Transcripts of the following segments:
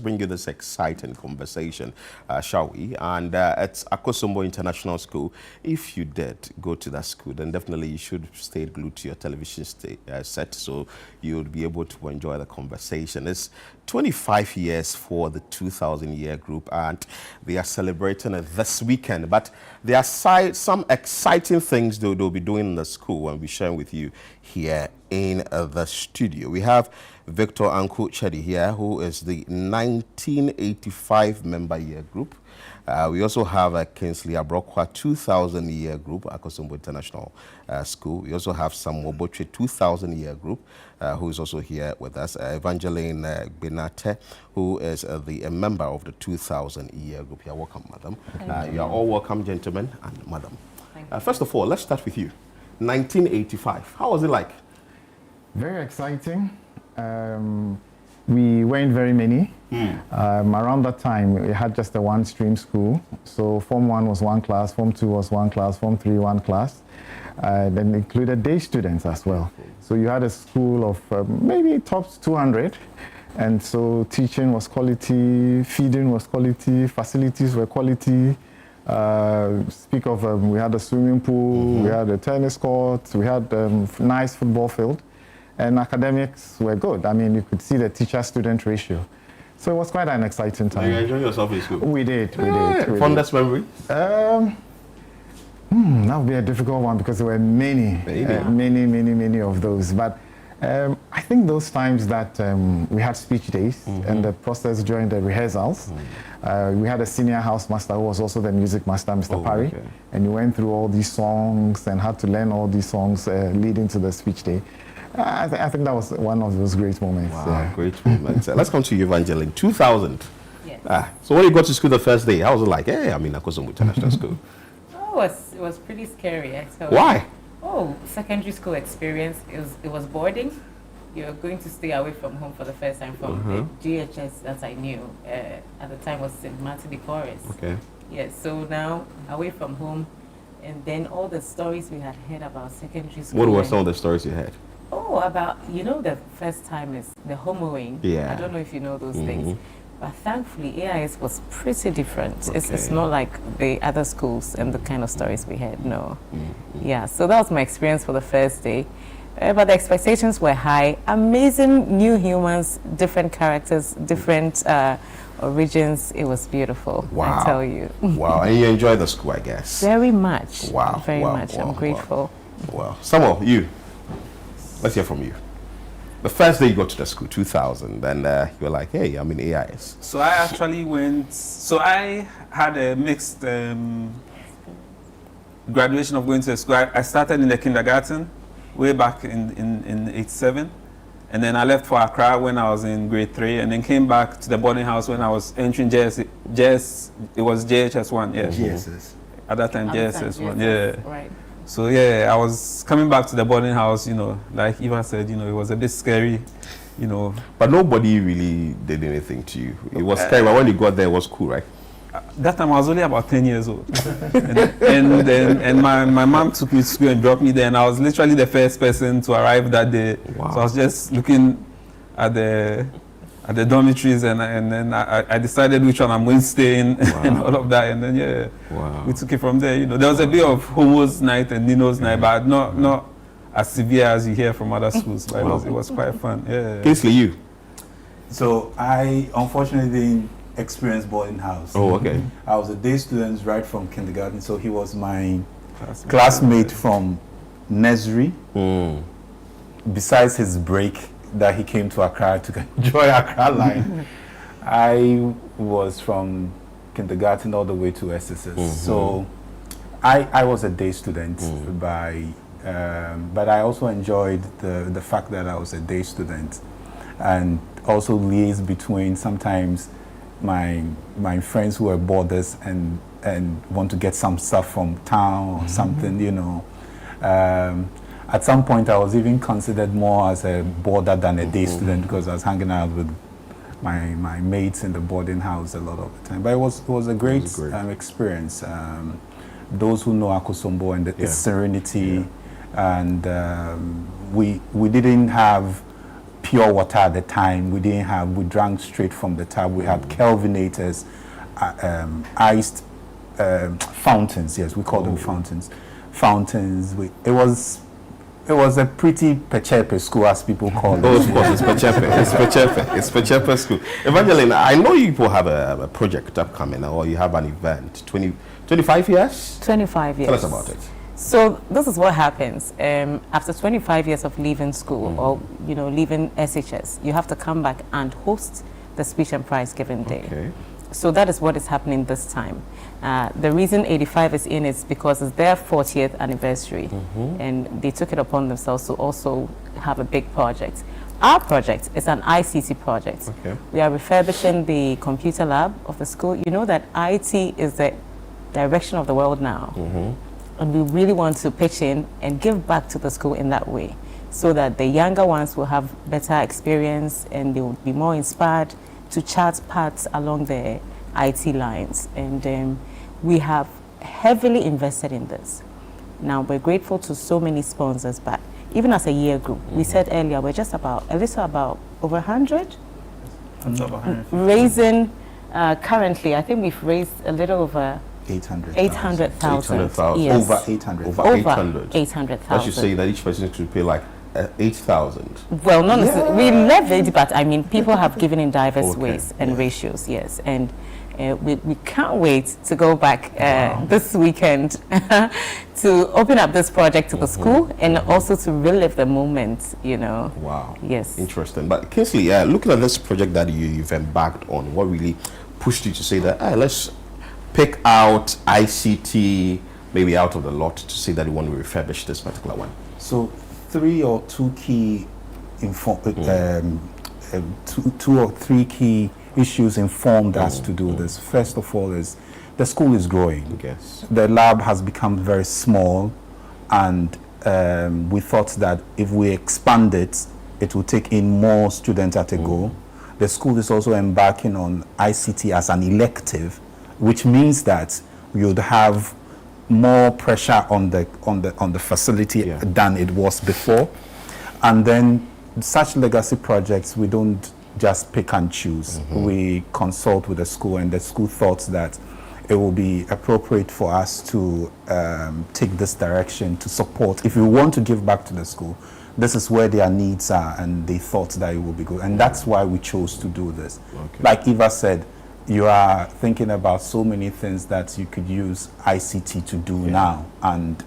Bring you this exciting conversation, shall we? And it's Akosombo International School. If you did go to that school, then definitely you should stay glued to your television set, so you would be able to enjoy the conversation. It's 25 years for the 2000-year group, and they are celebrating it this weekend. But there are some exciting things they'll be doing in the school, and we'll be sharing with you here in the studio. We have Victor Anku Chedi here, who is the 1985 member year group. We also have Kingsley Abrokwa 2000 year group, Akosombo International School. We also have Sam Woboche 2000 year group, who is also here with us. Evangeline Benate, who is a member of the 2000 year group. You're welcome, madam. You are all welcome, gentlemen and madam. First of all, let's start with you. 1985. How was it like? Very exciting. We weren't very many. Around that time, we had just a one-stream school. So Form 1 was one class, Form 2 was one class, Form 3 one class. Then included day students as well. So you had a school of maybe top 200. And so teaching was quality, feeding was quality, facilities were quality. Speak of, we had a swimming pool, we had a tennis court, we had nice football field. And academics were good. I mean, you could see the teacher-student ratio. So it was quite an exciting time. Did you enjoy yourself in school? We did. Fondest memory? That would be a difficult one because there were many of those. But I think those times that we had speech days and the process during the rehearsals, we had a senior house master who was also the music master, Mr. Parry, okay. And you went through all these songs and had to learn all these songs leading to the speech day. I think that was one of those great moments. Wow, yeah. Great moments. Let's come to you, Evangeline. 2000. Yes. So when you got to school the first day, how was it like? Hey, I'm in Akosombo International School. Oh, it was pretty scary. Why? Oh, secondary school experience. It was boarding. You're going to stay away from home for the first time from the GHS that I knew at the time was St. Martin de Porres. Okay. Yes. So now away from home, and then all the stories we had heard about secondary school. What were some of the stories you had? Oh, about, the first time is the homeowing. Yeah. I don't know if you know those things. But thankfully, AIS was pretty different. Okay. It's not like the other schools and the kind of stories we had, no. Yeah, so that was my experience for the first day. But the expectations were high. Amazing new humans, different characters, different origins. It was beautiful, I tell you. Wow, and you enjoyed the school, I guess. Very much. Wow. Very much. I'm grateful. Wow. Samuel, you. Let's hear from you. The first day you got to the school, 2000, and you were like, hey, I'm in AIS. So I actually I had a mixed graduation of going to the school. I started in the kindergarten way back in 87. And then I left for Accra when I was in grade 3, and then came back to the boarding house when I was entering it was JHS1, yeah. JSS. At that time, JSS1, yeah. Right. So yeah, I was coming back to the boarding house, like Eva said, it was a bit scary, But nobody really did anything to you. It was scary, but when you got there, it was cool, right? That time I was only about 10 years old. and my mom took me to school and dropped me there, and I was literally the first person to arrive that day. Wow. So I was just looking at the dormitories, and then I decided which one I'm going to stay in. And all of that, and then we took it from there. There was a bit of Homo's night and Nino's night, but not as severe as you hear from other schools. But it was quite fun. Yeah. Kingsley, you. So I unfortunately didn't experience boarding house. Oh, okay. I was a day student right from kindergarten, so he was my classmate from nursery. Besides his break that he came to Accra to enjoy Accra line, I was from kindergarten all the way to SSS. So I was a day student but I also enjoyed the fact that I was a day student, and also liaised between sometimes my friends who are boarders and want to get some stuff from town or something, At some point, I was even considered more as a boarder than a day student because I was hanging out with my mates in the boarding house a lot of the time. But it was a great experience. Those who know Akosombo and its serenity, and we didn't have pure water at the time. We drank straight from the tap. We had Kelvinators, iced fountains. Yes, we call them fountains. It was a pretty pechepe school, as people call it. Oh, of course, it's pechepe. It's pechepe. It's pechepe school. Evangeline, I know you people have a project upcoming, or you have an event. 25 years? 25 years. Tell us about it. So this is what happens after 25 years of leaving school, or leaving SHS. You have to come back and host the speech and prize giving day. Okay. So that is what is happening this time. The reason 85 is in is because it's their 40th anniversary, and they took it upon themselves to also have a big project. Our project is an ICT project. Okay. We are refurbishing the computer lab of the school. You know that IT is the direction of the world now, and we really want to pitch in and give back to the school in that way, so that the younger ones will have better experience and they will be more inspired to chart paths along the IT lines. And we have heavily invested in this. Now, we're grateful to so many sponsors, but even as a year group, we said earlier, we're just about over 100. Raising, currently, I think we've raised a little over 800,000. Yes. Over 800. Over 800. 800,000. That should say that each person should pay like 8,000. Well, not necessarily. We leverage, but I mean, people have given in diverse ways and ratios, yes. And we can't wait to go back this weekend to open up this project to the school and also to relive the moment, Wow. Yes. Interesting. But Kingsley, looking at this project that you've embarked on, what really pushed you to say that, let's pick out ICT maybe out of the lot to say that you want to refurbish this particular one? So 3 or 2 key 2 or 3 key issues informed us to do this. First of all is the school is growing. Yes. The lab has become very small, and we thought that if we expand it, it will take in more students at a go. The school is also embarking on ICT as an elective, which means that we would have more pressure on the facility than it was before. And then such legacy projects, we don't just pick and choose. We consult with the school, and the school thought that it will be appropriate for us to take this direction to support. If we want to give back to the school, this is where their needs are, and they thought that it would be good. And that's why we chose to do this. Okay. Like Eva said, you are thinking about so many things that you could use ICT to do now. And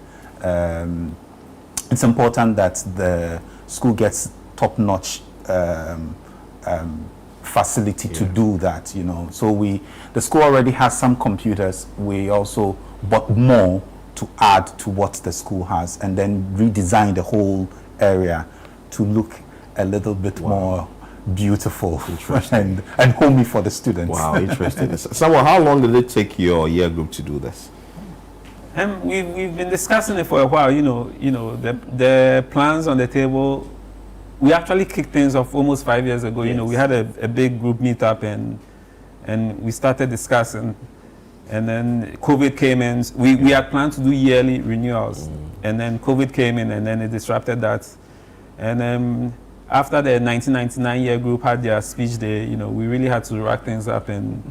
it's important that the school gets top-notch facility to do that, So the school already has some computers. We also bought more to add to what the school has, and then redesign the whole area to look a little bit more beautiful and homey for the students. Wow, interesting. So how long did it take your year group to do this? We've been discussing it for a while. The plans on the table. We actually kicked things off almost 5 years ago. Yes. We had a big group meetup and we started discussing. And then COVID came in. We had planned to do yearly renewals. And then COVID came in, and then it disrupted that. And after the 1999 year group had their speech day, we really had to rack things up and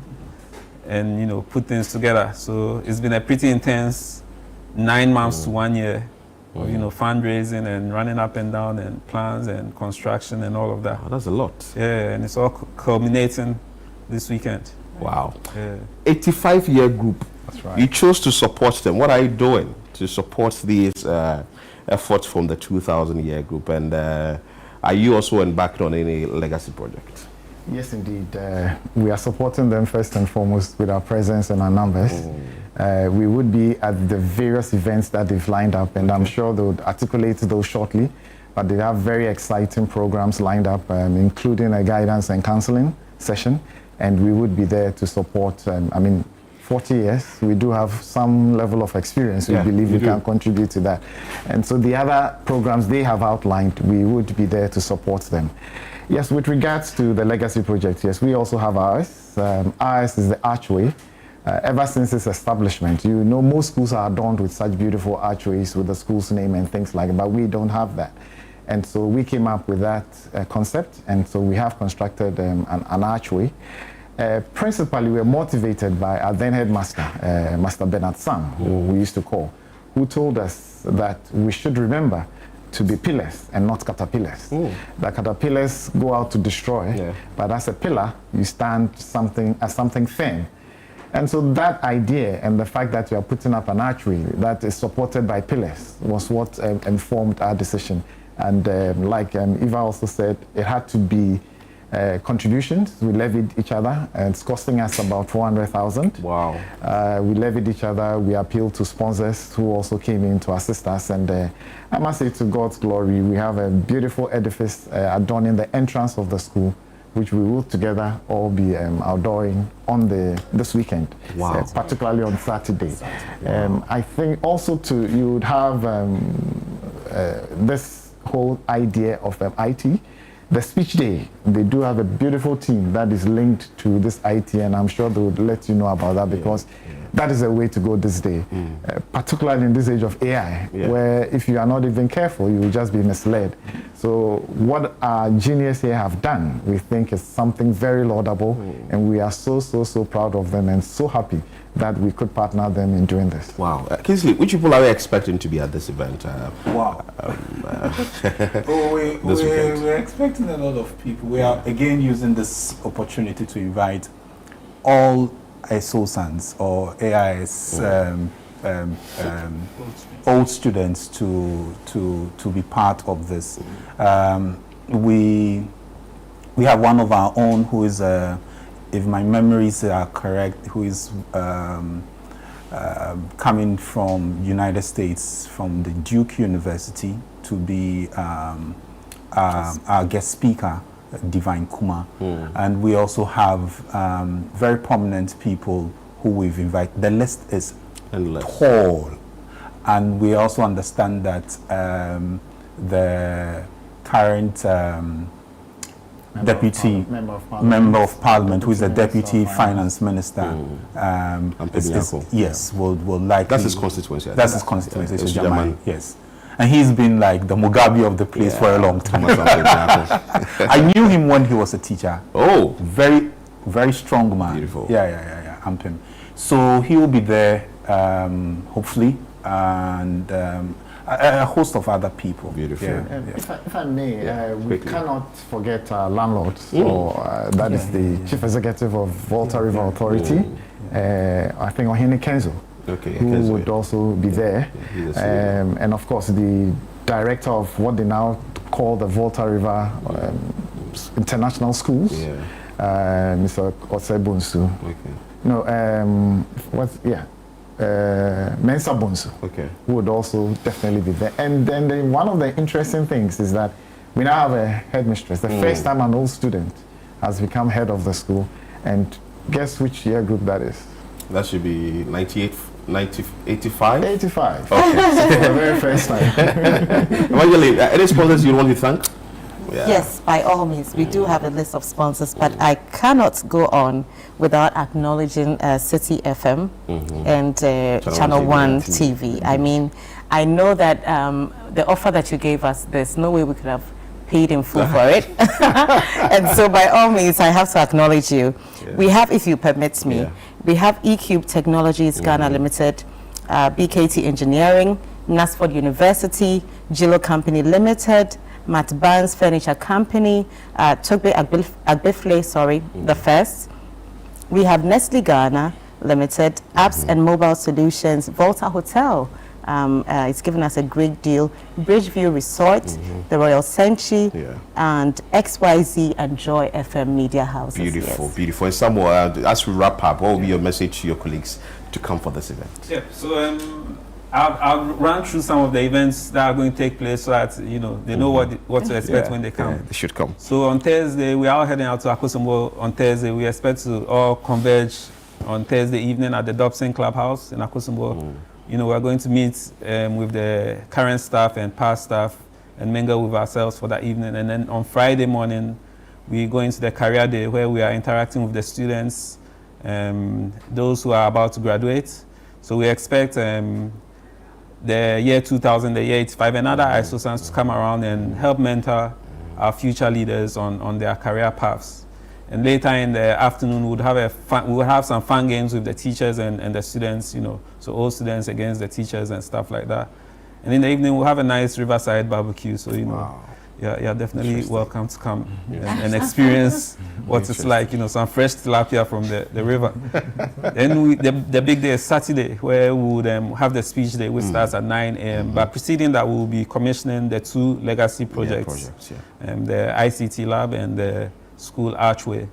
put things together. So it's been a pretty intense 9 months to 1 year. Fundraising and running up and down and plans and construction and all of that. Oh, that's a lot. Yeah, and it's all culminating this weekend. Wow. Yeah. 85-year group. That's right. You chose to support them. What are you doing to support these efforts from the 2000-year group? And are you also embarked on any legacy project? Yes, indeed. We are supporting them first and foremost with our presence and our numbers. We would be at the various events that they've lined up, and I'm sure they would articulate those shortly. But they have very exciting programs lined up, including a guidance and counseling session, and we would be there to support. 40 years, we do have some level of experience. We believe we can contribute to that. And so the other programs they have outlined, we would be there to support them. Yes, with regards to the legacy project, yes, we also have AIS. AIS is the archway. Ever since its establishment, most schools are adorned with such beautiful archways with the school's name and things like that, but we don't have that. And so we came up with that concept, and so we have constructed an archway. Principally, we were motivated by our then headmaster, Master Bernard Sam, who we used to call, who told us that we should remember to be pillars and not caterpillars. The caterpillars go out to destroy, but as a pillar, you stand as something firm. And so that idea and the fact that we are putting up an archway that is supported by pillars was what informed our decision. And like Eva also said, it had to be contributions. We levied each other, and it's costing us about 400,000. Wow. We levied each other. We appealed to sponsors who also came in to assist us. And I must say, to God's glory, we have a beautiful edifice adorning the entrance of the school, which we will together all be outdooring on this weekend. Wow. Particularly on Saturday. Wow. I think also you would have this whole idea of IT. The speech day, they do have a beautiful team that is linked to this IT, and I'm sure they would let you know about that, because that is a way to go this day, particularly in this age of AI, where if you are not even careful, you will just be misled. So what our genius here have done, we think is something very laudable, and we are so proud of them and so happy that we could partner them in doing this. Wow. Kingsley, which people are we expecting to be at this event? Wow. We're expecting a lot of people. We are again using this opportunity to invite all ISOSANs or AIS old students to be part of this. We have one of our own who is if my memories are correct, who is coming from United States, from the Duke University, to be our guest speaker, Divine Kuma. And we also have very prominent people who we've invited. The list is tall. And we also understand that the current member of parliament, who is the deputy finance minister, will like. That's his constituency. That's his constituency. So German, yes. And he's been like the Mugabe of the place for a long time. I knew him when he was a teacher. Oh, very, very strong man. Beautiful. Yeah. Ampim. So he will be there, hopefully, and a host of other people. Beautiful. If I may, we cannot forget our landlord. So that is the chief executive of Volta River Authority. I think Ohene Kenzo. Who would also be there, and of course the director of what they now call the Volta River International Schools, Mr. Osebunsu. No, Mensa Bunsu, who would also definitely be there. And then one of the interesting things is that we now have a headmistress. The first time an old student has become head of the school, and guess which year group that is? That should be 85? 85. Okay. For the very first time. Evangeline, any sponsors you want to thank? Yes, by all means. We do have a list of sponsors, but I cannot go on without acknowledging City FM and ChannelOne TV. I mean, I know that the offer that you gave us, there's no way we could have paid in full for it. And so by all means, I have to acknowledge you. We have, if you permit me, we have eCube Technologies Ghana Limited, BKT Engineering, Nasford University, Gillo Company Limited, Matt Barnes Furniture Company, Togbe Agbefle, the first. We have Nestle Ghana Limited, Apps and Mobile Solutions, Volta Hotel. It's given us a great deal. Bridgeview Resort, the Royal Century, and XYZ and Joy FM Media Houses. Beautiful, beautiful. And Samuel, as we wrap up, what will be your message to your colleagues to come for this event? Yeah, so I'll run through some of the events that are going to take place so that they know what to expect when they come. They should come. So on Thursday, we are heading out to Akosombo on Thursday. We expect to all converge on Thursday evening at the Dobson Clubhouse in Akosombo. We're going to meet with the current staff and past staff and mingle with ourselves for that evening. And then on Friday morning, we go into the career day where we are interacting with the students, those who are about to graduate. So we expect the year 2000, the year 85, and other ISOSANs to come around and help mentor our future leaders on their career paths. And later in the afternoon, we would have some fun games with the teachers and the students, you know, so all students against the teachers and stuff like that. And in the evening, we'll have a nice riverside barbecue, so, you know, yeah, definitely welcome to come and experience what it's like, you know, some fresh tilapia from the river. Then the big day is Saturday, where we would have the speech day, which starts at 9 a.m. But preceding that, we'll be commissioning the 2 legacy projects, the ICT lab and the school archway.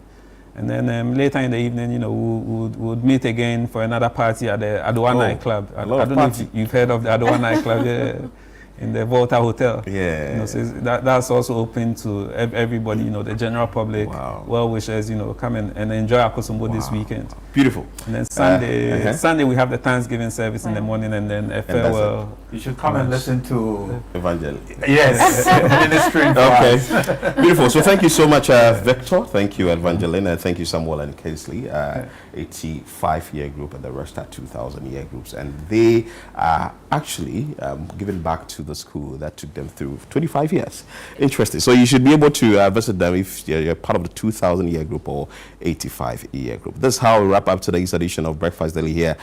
And then later in the evening, you know, we would meet again for another party at the Adowa nightclub. I don't know if you've heard of the Adowa nightclub. In the Volta Hotel. Yeah. You know, so that's also open to everybody, you know, the general public, well-wishers, you know, come and enjoy Akosombo this weekend. Beautiful. And then Sunday we have the Thanksgiving service in the morning, and then a farewell. You should come and listen to Evangel. Yes, ministering. Okay. Beautiful. So thank you so much, Victor. Thank you, Evangeline, and thank you, Samuel and Kingsley. 85-year group and the rest are 2,000-year groups, and they are actually giving back to the school that took them through 25 years. Interesting. So you should be able to visit them if you're part of the 2,000-year group or 85-year group. That's how we wrap up today's edition of Breakfast Daily here